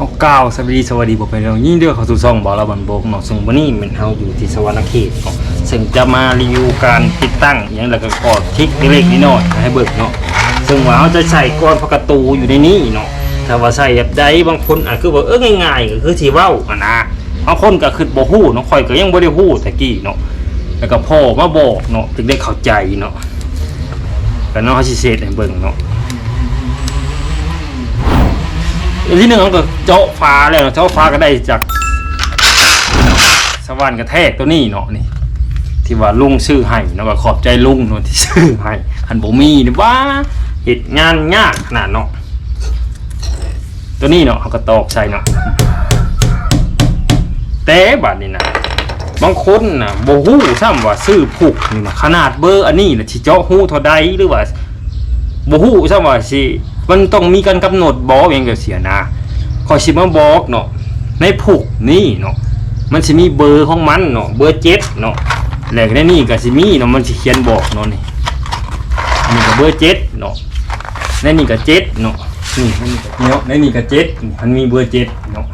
เอาก้าวสวัสดีบอกไปแล้วยิ่งเรื่องเขาสู่ซ่องบอกเราบันโบกเนาะซึ่งวันนี้มันเฮาอยู่ที่สวรรณเขตเนาะซึ่งจะมารีวิวการติดตั้งอย่างแล้วก็กดทิกเล็กๆน้อยๆให้เบิกเนาะซึ่งว่าเขาจะใส่ก้อนพักระตูอยู่ในนี้เนาะถ้าว่าใส่แบบใดบางคนอาจคือว่าง่ายๆก็คือที่เว้านะบางคนก็คือบ่ฮู้เนาะข่อยก็ยังบ่ได้ฮู้ตะกี้เนาะแล้วก็พ่อมาบอกเนาะถึงได้เข้าใจเนาะก็เนาะเฮาสิเสร็จให้เบิ่งเนาะที่หนึ่งก็เจาะฟ้าแล้วเจาะฟ้าก็ได้จากสวรรค์กระแทกตัวนี้เนาะนี่ที่ว่าลุงซื้อให้เนาะก็ขอบใจลุงเนาะที่ซื้อให้หันบ่มีนี่ว่าเหตุงานยากขนาดเนาะตัวนี้เนาะเขาก็ตอกใส่เนาะแต่บัดนี้นะบางคนนะบ่ฮู้ซ้ำว่าซื้อผูกนี่นะขนาดเบอร์อันนี้นะที่เจาะหูเท่าใดหรือว่าบ่ฮู้ซ้ำว่าสิมันต้องมีการกำหนดบอกอย่างเสียนะขอชิมาบอกเนาะในผูกนี่เนาะมันจะมีเบอร์ของมันเนาะเบอร์7เนาะแล้วในนี่ก็สิมีเนาะมันสิเขียนบอกเนาะนี่ก็เบอร์7เนาะในนี่ก็7เนาะนี่เนาะในนี่ก็7มันมีเบอร์7เนาะ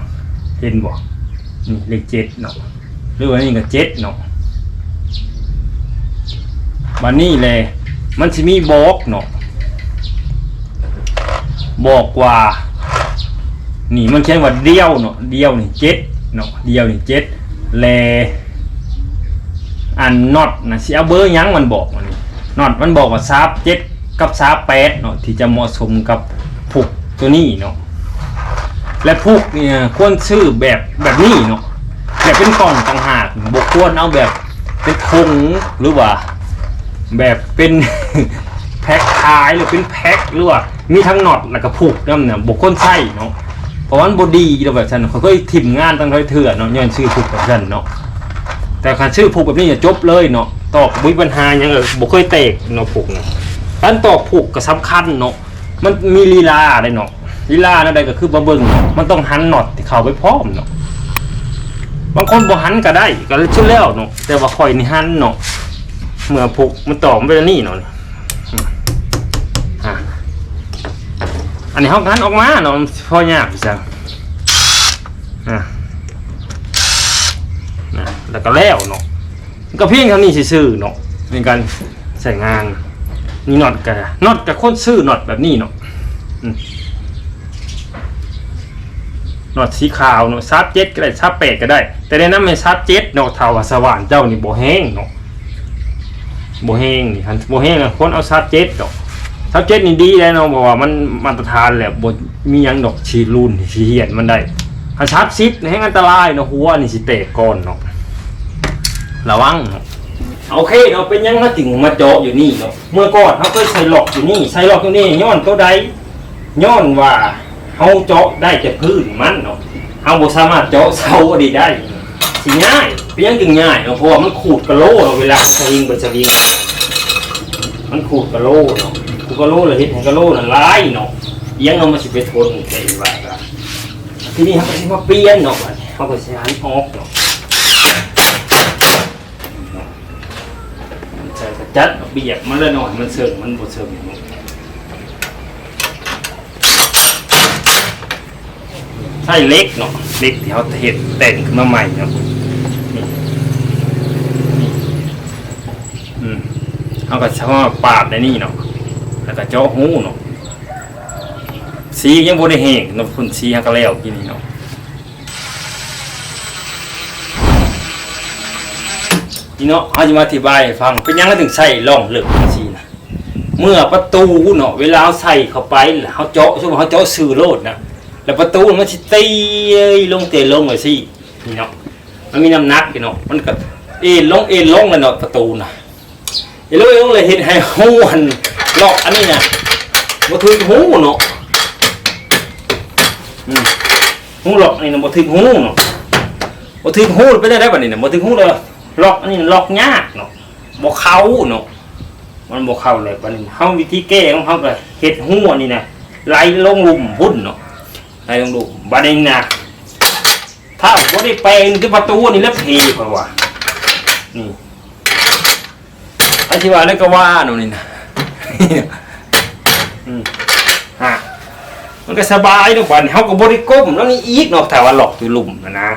เห็นบ่นี่เลข7เนาะหรือว่านี่ก็7เนาะบัดนี้แหละมันสิมีบอกเนาะบอกว่านี่มันเขียนว่าเดียวเนาะเดียวนี่7เนาะเดียวนี่7แลอันน็อตนะสิเอาเบอร์ยังมันบอกมันน็อตมันบอกว่า37กับ38เนาะที่จะเหมาะสมกับผูกตัวนี้เนาะและผูกเนี่ยควรซื้อแบบนี้เนาะแบบเป็นกล่องต่างหากบ่ควรเอาแบบเป็นถุงหรือว่าแบบเป็น แพ็คขายหรือเป็นแพ็คหรือว่ามีทั้งน็อตแล้วก็ผูกนั่นเนี่ยบุคคลใช่เนาะเพราะว่าบอดี้แบบฉันเขาก็ถิ่มงานตั้งเถื่อนเนาะย้อนชื่อผูกแบบฉันเนาะแต่การชื่อผูกแบบนี้จะจบเลยเนาะตอกมีปัญหาอย่างบุคคลเตะเนาะผูกเนาะการตอกผูกก็สำคัญเนาะมันมีลีลาอะไรเนาะลีลาอะไรก็คือบะเบิ้งเนาะมันต้องหันน็อตที่เข้าไปพร้อมเนาะบางคนบ่หันก็ได้ก็ชุดแล้วเนาะแต่ว่าคอยนี่หันเนาะเมื่อผูกมันตอกไปนี่เนาะอันนี้เขาหันออกมาเนาะพอยากจังแล้วก็แล้วเนาะก็เพียงเท่านี้ซื่อเนาะในการใส่งานนี่น็อตกับคนซื้อน็อตแบบนี้เนาะน็อตสีขาวเนาะซับ7ก็ได้ซับ8ก็ได้แต่ในนั้นไม่ซับ7เนาะเท่าสว่านเจ้านี่บ่แห้งเนาะบ่แห้งนี่คันบ่แห้งคนเอาซับ7เนาะซับ7นี่ดีแล้วเนาะบอกว่ามันมาตรฐานแหละบ่มีหยังดอกฉีดรุ่นสิเหียนมันได้ถ้าซับ10แห้งอันตรายเนาะหัวนี่สิแตกก่อนเนาะระวังเนาะโอเคเนาะเป็นยังมาถึงมาเจาะอยู่นี่เนาะเมื่อก่อนเขาเคยใส่หลอกอยู่นี่ใส่หลอกอยู่นี่ย้อนตัวใดย้อนว่าเขาเจาะได้แต่พื้นมันเนาะเขาบ่สามารถเจาะเสาอดีได้สิง่ายเป็นยังจึงง่ายเนาะเพราะว่ามันขูดกะโหลเนาะเวลาสวิงไปสวิงมันขูดกะโหลเนาะขูดกะโหลเลยเฮ็ดให้กะโหลนั่นหลายเนาะยังเอามาสิไปทนใจว่าก็ทีนี้เขาก็สิมาเปลี่ยนเนาะเขาก็สิหันออกเนาะใส่กระจัดเบียบมันเลยหน่อยมันเสริมมันบ่เสริมใช่เล็กเนาะเล็กที่เขาเห็ดแต่งขึ้นมาใหม่เนาะเขาก็ชอบปาดในนี่เนาะแล้วก็เจาะหูเนาะสียังบ่ได้แห้งเนาะพุ่นสีเขาก็แล้วกินนี่เนาะนี่เนาะเขาจะมาอธิบายให้ฟังเป็นยังไงถึงใส่ร่องเหลืองสีนะเมื่อประตูเนาะเวลาใส่เข้าไปเขาเจาะช่วงเขาเจาะสื่อโลดนะแล้วประตูมันสิตีลงเตะลงเลยสินี่เนาะมันมีน้ำหนักเนาะมันก็เอ็นลงเลยเนาะประตูนะเอ็นลงเลยเห็นให้หูหันล็อกอันนี้นะมาถึงหูเนาะหูล็อกนี่นะมาถึงหูเนาะมาถึงหูไปได้แบบนี้นะมาถึงหูเลยล็อกอันนี้ล็อกยากเนาะบ่เข้าเนาะมันบ่เข้าเลยบัดนี้เฮาวิธีแก้ของเฮาก็เฮ็ดหูอันนี้นะไหลลงหลุมพุ่นเนาะไอ้ลงดูบัดนี้นะถ้าบ่ได้แปลงที่ประตูนี่แล้วเพเพราะว่านี่อธิบายแล้วก็ว่าเนาะนี่นะ มันก็สบายเนาะบัดนี้เฮาก็บ่ได้ก้มแล้วนี่อีกเนาะถ้าว่าหลอกอยู่หลุมนะ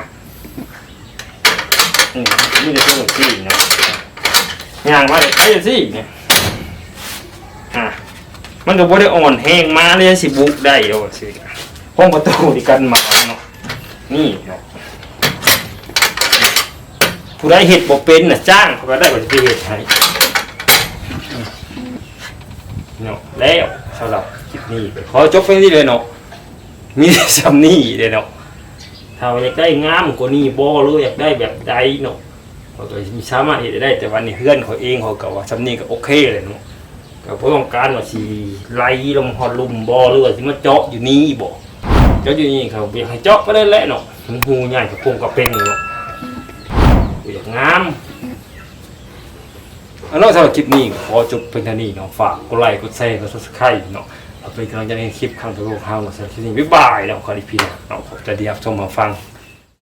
นี่ได้ตัวที่เนาะย่างมาได้ไปสิเนี่ยมันก็บ่ได้อ่อนแห้งมาเลยสิบุกได้เด้อสิห้องประตูนี่กันหมาเนาะนี่เนาะผู้ใดเฮ็ดบ่เป็นน่ะจ้างเขาก็ได้บ่สิไปเฮ็ดให้เนาะแล้วสำหรับคลิปนี้ขอจบเพียงนี้เลยเนาะมีซ้ำนี้เลยเนาะถ้าอยากได้งามกว่านี้บ่หรืออยากได้แบบใดเนาะเขาก็มีสามารถเฮ็ดได้แต่วันนี้เพื่อนเขาเองเขาก็ว่าซ้ำนี้ก็โอเคเลยเนาะก็บ่ต้องการว่าสิไล่ลงฮอดลุ่มบ่หรือว่าสิมาเจาะอยู่นี้บ่เจาะอยู่นี่เขาอยากให้เจาะก็ได้แหละเนาะมันหูใหญ่กับพงกับเป็นเนาะอยากงามอันนั้นสำหรับคลิปนี้ขอจบเพียงเท่านี้เนาะฝากกดไลค์กดแชร์กด Subscribe เนาะเอาเป็นกำลังใจในคลิปครั้งต่อไปของเราสำหรับคลิปนี้บ๊ายบายแล้วขออีกทีเนาะขอบใจที่รับชมมาฟัง